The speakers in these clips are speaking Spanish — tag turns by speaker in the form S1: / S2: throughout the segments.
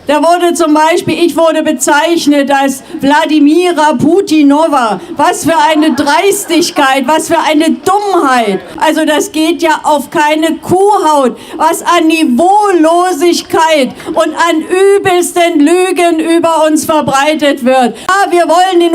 S1: Da wurde zum Beispiel, ich wurde bezeichnet als Wladimira Putinova. Was für eine Dreistigkeit, was für eine Dummheit. Also das geht ja auf keine Kuhhaut, was an Niveaulosigkeit und an übelsten Lügen über uns verbreitet wird. Ja, wir wollen den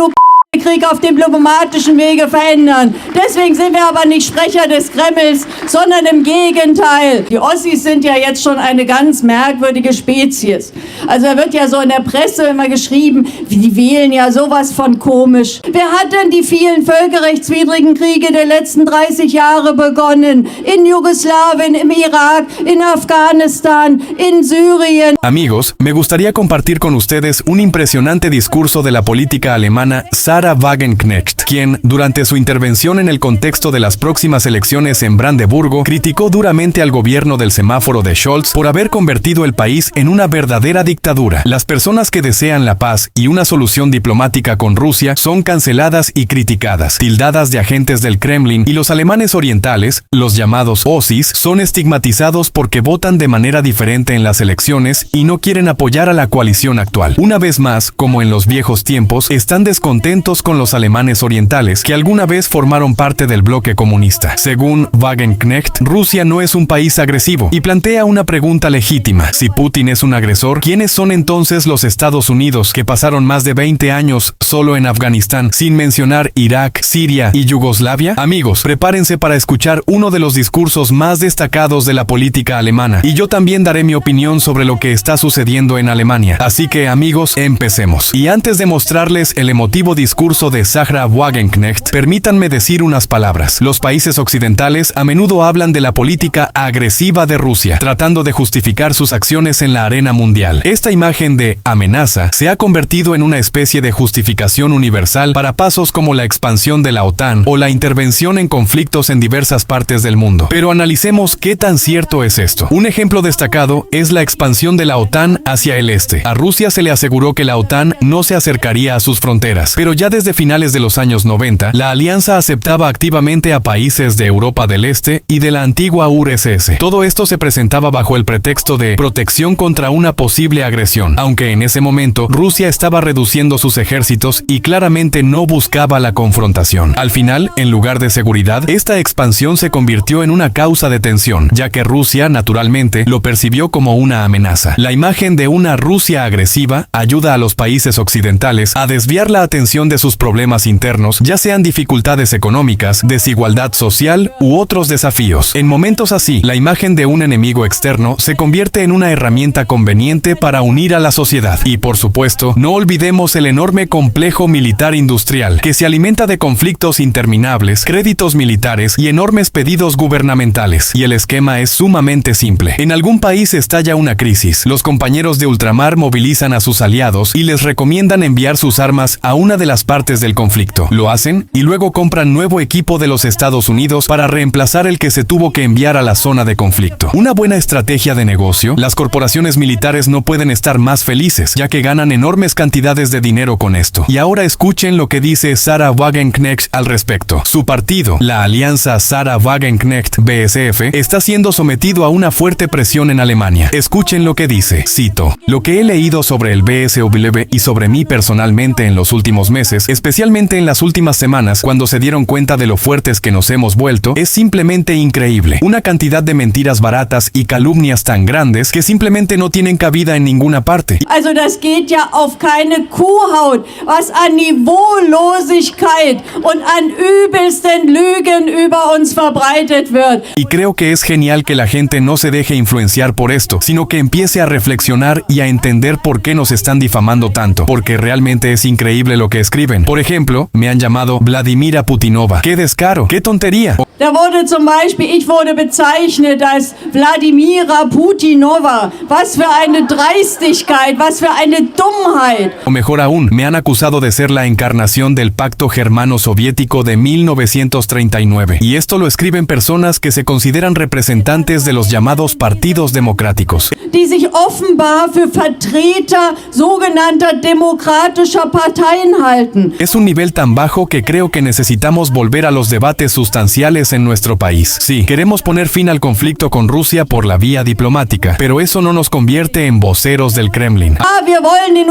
S1: Krieg auf dem diplomatischen Wege verändern. Deswegen sind wir aber nicht Sprecher des Kremls, sondern im Gegenteil. Die Ossis sind ja jetzt schon eine ganz merkwürdige Spezies. Also da wird ja so in der Presse immer geschrieben, die wählen ja sowas von komisch. Wer hat denn die vielen völkerrechtswidrigen Kriege der letzten 30 Jahre begonnen? In Jugoslawien, im Irak, in Afghanistan, in Syrien.
S2: Amigos, me gustaría compartir con ustedes un impresionante discurso de la política alemana Sarah Wagenknecht, quien, durante su intervención en el contexto de las próximas elecciones en Brandeburgo, criticó duramente al gobierno del semáforo de Scholz por haber convertido el país en una verdadera dictadura. Las personas que desean la paz y una solución diplomática con Rusia son canceladas y criticadas, tildadas de agentes del Kremlin, y los alemanes orientales, los llamados Ossis, son estigmatizados porque votan de manera diferente en las elecciones y no quieren apoyar a la coalición actual. Una vez más, como en los viejos tiempos, están descontentos con los alemanes orientales, que alguna vez formaron parte del bloque comunista. Según Wagenknecht, Rusia no es un país agresivo, y plantea una pregunta legítima. Si Putin es un agresor, ¿quiénes son entonces los Estados Unidos, que pasaron más de 20 años solo en Afganistán, sin mencionar Irak, Siria y Yugoslavia? Amigos, prepárense para escuchar uno de los discursos más destacados de la política alemana, y yo también daré mi opinión sobre lo que está sucediendo en Alemania. Así que, amigos, empecemos. Y antes de mostrarles el emotivo discurso de Sarah Wagenknecht, permítanme decir unas palabras. Los países occidentales a menudo hablan de la política agresiva de Rusia, tratando de justificar sus acciones en la arena mundial. Esta imagen de amenaza se ha convertido en una especie de justificación universal para pasos como la expansión de la OTAN o la intervención en conflictos en diversas partes del mundo. Pero analicemos qué tan cierto es esto. Un ejemplo destacado es la expansión de la OTAN hacia el este. A Rusia se le aseguró que la OTAN no se acercaría a sus fronteras, pero ya desde finales de los años 90, la alianza aceptaba activamente a países de Europa del Este y de la antigua URSS. Todo esto se presentaba bajo el pretexto de protección contra una posible agresión, aunque en ese momento Rusia estaba reduciendo sus ejércitos y claramente no buscaba la confrontación. Al final, en lugar de seguridad, esta expansión se convirtió en una causa de tensión, ya que Rusia, naturalmente, lo percibió como una amenaza. La imagen de una Rusia agresiva ayuda a los países occidentales a desviar la atención de sus problemas internos, ya sean dificultades económicas, desigualdad social u otros desafíos. En momentos así, la imagen de un enemigo externo se convierte en una herramienta conveniente para unir a la sociedad. Y por supuesto, no olvidemos el enorme complejo militar industrial, que se alimenta de conflictos interminables, créditos militares y enormes pedidos gubernamentales. Y el esquema es sumamente simple. En algún país estalla una crisis, los compañeros de ultramar movilizan a sus aliados y les recomiendan enviar sus armas a una de las partes del conflicto. Lo hacen y luego compran nuevo equipo de los Estados Unidos para reemplazar el que se tuvo que enviar a la zona de conflicto. Una buena estrategia de negocio. Las corporaciones militares no pueden estar más felices, ya que ganan enormes cantidades de dinero con esto. Y ahora escuchen lo que dice Sarah Wagenknecht al respecto. Su partido, la alianza Sarah Wagenknecht BSF, está siendo sometido a una fuerte presión en Alemania. Escuchen lo que dice. Cito: "Lo que he leído sobre el BSW y sobre mí personalmente en los últimos meses, especialmente en las últimas semanas, cuando se dieron cuenta de lo fuertes que nos hemos vuelto, es simplemente increíble. Una cantidad de mentiras baratas y calumnias tan grandes que simplemente no tienen cabida en ninguna parte."
S1: Also das geht ja auf keine Kuhhaut, was an Niveaulosigkeit und an übelsten Lügen über uns verbreitet wird.
S2: Y creo que es genial que la gente no se deje influenciar por esto, sino que empiece a reflexionar y a entender por qué nos están difamando tanto, porque realmente es increíble lo que escriben. Por ejemplo, me han llamado Vladimira Putinova. ¡Qué descaro! ¡Qué tontería!
S1: Da wurde zum Beispiel, ich wurde bezeichnet als Wladimira Putinova. Was für eine Dreistigkeit, was für eine Dummheit.
S2: O mejor aún, me han acusado de ser la encarnación del pacto germano-soviético de 1939. Y esto lo escriben personas que se consideran representantes de los llamados partidos democráticos,
S1: die sich offenbar für Vertreter sogenannter demokratischer Parteien halten. kann.
S2: Es un nivel tan bajo que creo que necesitamos volver a los debates sustanciales en nuestro país. Sí, queremos poner fin al conflicto con Rusia por la vía diplomática, pero eso no nos convierte en voceros del Kremlin.
S1: Wir wollen den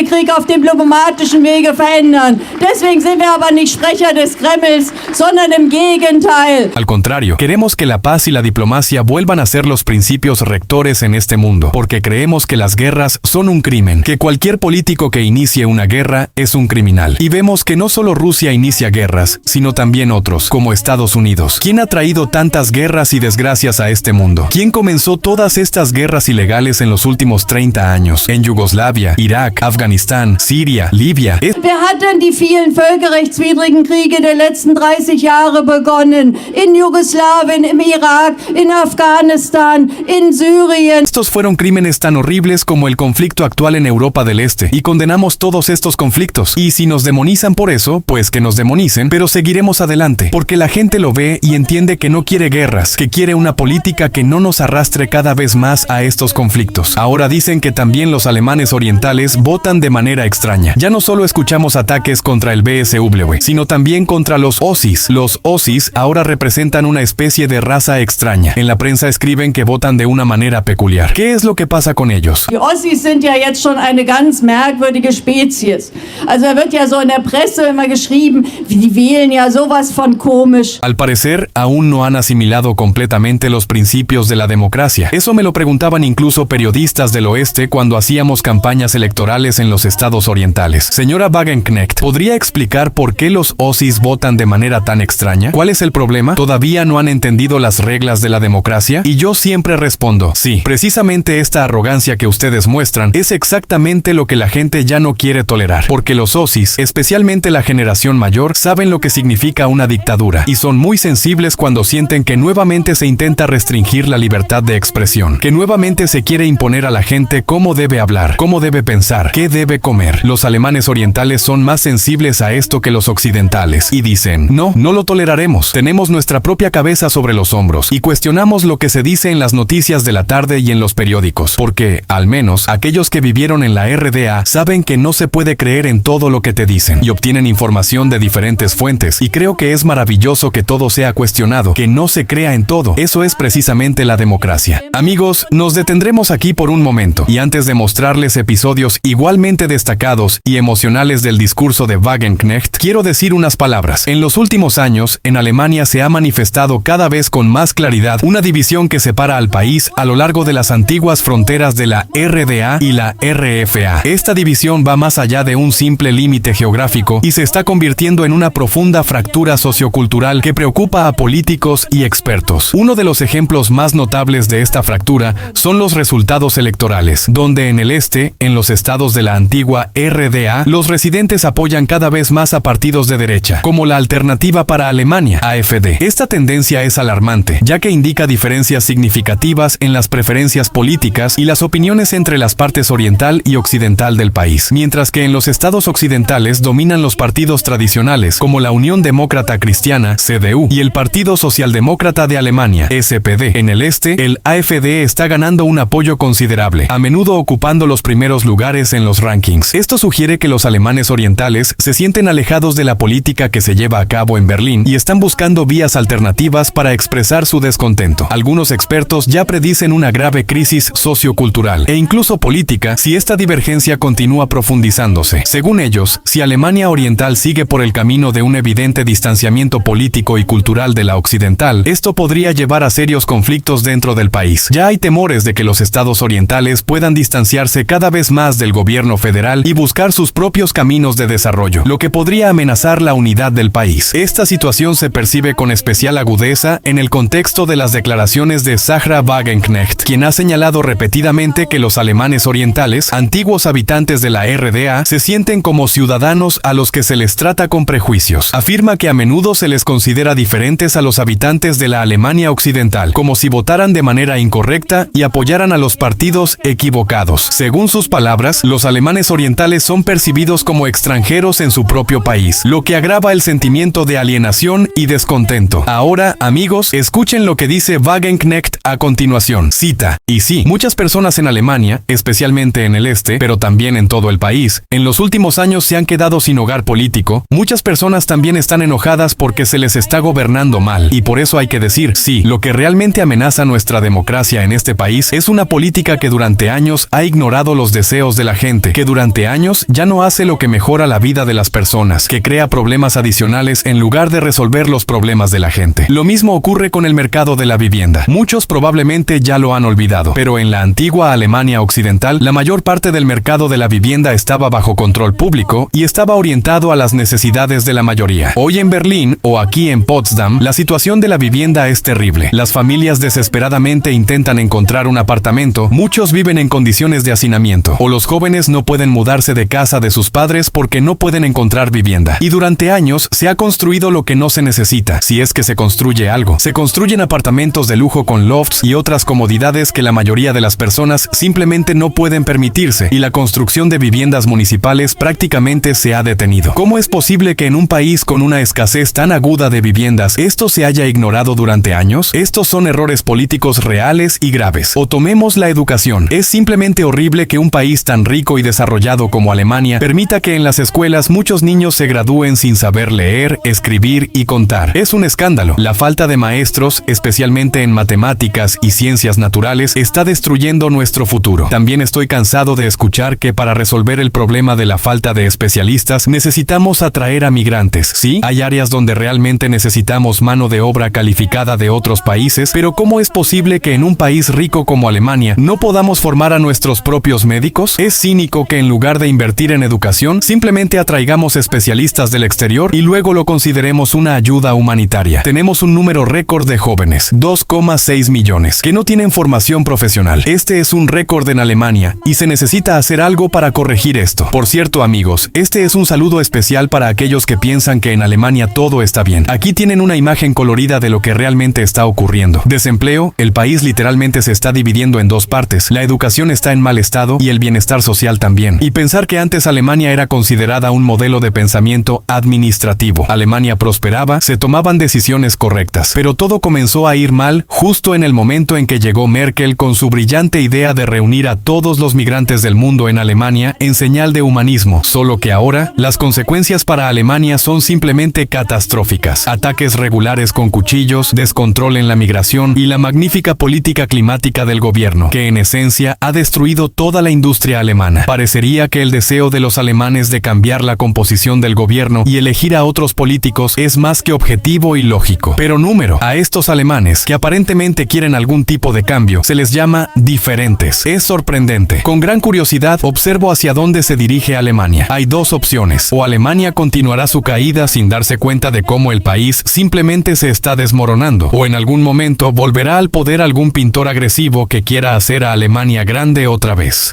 S1: Krieg auf dem diplomatischen Wege verändern. Deswegen sind wir aber nicht Sprecher des Kremls, sondern im Gegenteil.
S2: Al contrario, queremos que la paz y la diplomacia vuelvan a ser los principios rectores en este mundo, porque creemos que las guerras son un crimen, que cualquier político que inicie una guerra es un criminal. Y vemos que no solo Rusia inicia guerras, sino también otros, como Estados Unidos. ¿Quién ha traído tantas guerras y desgracias a este mundo? ¿Quién comenzó todas estas guerras ilegales en los últimos 30 años? En Yugoslavia, Irak, Afganistán, Siria, Libia.
S1: Wer hat denn die vielen völkerrechtswidrigen Kriege der letzten 30 Jahre begonnen? In Jugoslawien, im Irak, in Afghanistan, in Syrien.
S2: Estos fueron crímenes tan horribles como el conflicto actual en Europa del Este, y condenamos todos estos conflictos. Y si nos demonizan por eso, pues que nos demonicen, pero seguiremos adelante, porque la gente lo ve y entiende que no quiere guerras, que quiere una política que no nos arrastre cada vez más a estos conflictos. Ahora dicen que también los alemanes orientales votan de manera extraña. Ya no solo escuchamos ataques contra el BSW, sino también contra los Ossis. Los Ossis ahora representan una especie de raza extraña. En la prensa escriben que votan de una manera peculiar. ¿Qué es lo que pasa con ellos?
S1: Die Ossis sind ja jetzt schon eine ganz merkwürdige Spezies. Also da wird ja so in der Presse immer geschrieben, die wählen ja sowas von komisch.
S2: Al parecer, aún no han asimilado completamente los principios de la democracia. Eso me lo preguntaban incluso periodistas del oeste cuando hacíamos campañas electorales en los estados orientales. Señora Wagenknecht, ¿podría explicar por qué los Ossis votan de manera tan extraña? ¿Cuál es el problema? ¿Todavía no han entendido las reglas de la democracia? Y yo siempre respondo, sí, precisamente esta arrogancia que ustedes muestran es exactamente lo que la gente ya no quiere tolerar, porque los Ossis, especialmente la generación mayor, saben lo que significa una dictadura, y son muy sensibles cuando sienten que nuevamente se intenta restringir la libertad de expresión, que nuevamente se quiere imponer a la gente cómo debe hablar, cómo debe pensar, qué debe comer. Los alemanes orientales son más sensibles a esto que los occidentales, y dicen, no lo toleraremos, tenemos nuestra propia cabeza sobre los hombros, y cuestionamos lo que se dice en las noticias de la tarde y en los periódicos, porque, al menos, aquellos que vivieron en la RDA saben que no se puede creer en todo lo que te dicen, y obtienen información de diferentes fuentes, y creo que es maravilloso que todo sea cuestionado, que no se crea en todo. Eso es precisamente la democracia. Amigos, nos detendremos aquí por un momento, y antes de mostrarles episodios igualmente destacados y emocionales del discurso de Wagenknecht, quiero decir unas palabras. En los últimos años, en Alemania se ha manifestado cada vez con más claridad una división que separa al país a lo largo de las antiguas fronteras de la RDA y la RFA. Esta división va más allá de un simple límite geográfico y se está convirtiendo en una profunda fractura sociocultural que preocupa a políticos y expertos. Uno de los ejemplos más notables de esta fractura son los resultados electorales, donde en el este, en los estados de la antigua RDA, los residentes apoyan cada vez más a partidos de derecha, como la Alternativa para Alemania, AfD. Esta tendencia es alarmante, ya que indica diferencias significativas en las preferencias políticas y las opiniones entre las partes oriental y occidental del país, mientras que en los estados occidentales dominan los partidos tradicionales, como la Unión Demócrata Cristiana, CDU, y el Partido Socialdemócrata de Alemania, SPD. En el este, el AfD está ganando un apoyo considerable, a menudo ocupando los primeros lugares en los rankings. Esto sugiere que los alemanes orientales se sienten alejados de la política que se lleva a cabo en Berlín y están buscando vías alternativas para expresar su descontento. Algunos expertos ya predicen una grave crisis sociocultural e incluso política si esta divergencia continúa profundizándose. Según ellos, si Alemania Oriental sigue por el camino de un evidente distanciamiento político y cultural de la occidental, esto podría llevar a serios conflictos dentro del país. Ya hay temores de que los estados orientales puedan distanciarse cada vez más del gobierno federal y buscar sus propios caminos de desarrollo, lo que podría amenazar la unidad del país. Esta situación se percibe con especial agudeza en el contexto de las declaraciones de Sarah Wagenknecht, quien ha señalado repetidamente que los alemanes orientales, antiguos habitantes de la RDA, se sienten como ciudadanos a los que se les trata con prejuicios. Afirma que a menudo se les considera diferentes a los habitantes de la Alemania occidental, como si votaran de manera incorrecta y apoyaran a los partidos equivocados. Según sus palabras, los alemanes orientales son percibidos como extranjeros en su propio país, lo que agrava el sentimiento de alienación y descontento. Ahora, amigos, escuchen lo que dice Wagenknecht a continuación. Cita: y sí, muchas personas en Alemania, especialmente en el este, pero también en todo el país, en los últimos años se han quedado sin hogar político. Muchas personas también están enojadas porque se les está gobernando mal. Y por eso hay que decir, sí, lo que realmente amenaza nuestra democracia en este país es una política que durante años ha ignorado los deseos de la gente, que durante años ya no hace lo que mejora la vida de las personas, que crea problemas adicionales en lugar de resolver los problemas de la gente. Lo mismo ocurre con el mercado de la vivienda. Muchos probablemente ya lo han olvidado, pero en la antigua Alemania occidental, la mayor parte del mercado de la vivienda estaba bajo control público y estaba orientado a las necesidades de la mayoría. Hoy en Berlín o aquí en Potsdam, la situación de la vivienda es terrible. Las familias desesperadamente intentan encontrar un apartamento, muchos viven en condiciones de hacinamiento, o los jóvenes no pueden mudarse de casa de sus padres porque no pueden encontrar vivienda. Y durante años se ha construido lo que no se necesita, si es que se construye algo. Se construyen apartamentos de lujo con lofts y otras comodidades que la mayoría de las personas simplemente no pueden permitirse, y la construcción de viviendas municipales prácticamente se ha detenido. ¿Cómo es posible que en un país con una escasez tan aguda de viviendas esto se haya ignorado durante años? Estos son errores políticos reales y graves. O tomemos la educación. Es simplemente horrible que un país tan rico y desarrollado como Alemania permita que en las escuelas muchos niños se gradúen sin saber leer, escribir y contar. Es un escándalo. La falta de maestros, especialmente en matemáticas y ciencias naturales, está destruyendo nuestro futuro. También estoy cansado de escuchar que para resolver el problema de la falta de especialistas necesitamos atraer a migrantes. Sí, hay áreas donde realmente necesitamos mano de obra calificada de otros países, pero ¿cómo es posible que en un país rico como Alemania no podamos formar a nuestros propios médicos? Es cínico que en lugar de invertir en educación, simplemente atraigamos especialistas del exterior y luego lo consideremos una ayuda humanitaria. Tenemos un número récord de jóvenes, 2,6 millones, que no tienen formación profesional. Este es un récord en Alemania y se necesita hacer algo para corregir esto. Por cierto, amigos, este es un saludo especial para aquellos que piensan que en Alemania todo está bien. Aquí tienen una imagen colorida de lo que realmente está ocurriendo. Desempleo, el país literalmente se está dividiendo en dos partes. La educación está en mal estado y el bienestar social también. Y pensar que antes Alemania era considerada un modelo de pensamiento administrativo. Alemania prosperaba, se tomaban decisiones correctas. Pero todo comenzó a ir mal justo en el momento en que llegó Merkel con su brillante idea de reunir a todos los migrantes del mundo en Alemania en señal de humanismo. Solo que ahora, las consecuencias para Alemania son simplemente catastróficas. Ataques regulares con cuchillos, descontrol en la migración y la magnífica política climática del gobierno, que en esencia ha destruido toda la industria alemana. Parecería que el deseo de los alemanes de cambiar la composición del gobierno y elegir a otros políticos es más que objetivo y lógico. Pero número, a estos alemanes, que aparentemente quieren algún tipo de cambio, se les llama diferentes. Es sorprendente. Con gran curiosidad, observo hacia dónde se dirige Alemania. Hay dos opciones. O Alemania continuará su caída sin darse cuenta de cómo el país simplemente se está desmoronando, o en algún momento volverá al poder algún pintor agresivo que quiera hacer a Alemania grande otra vez.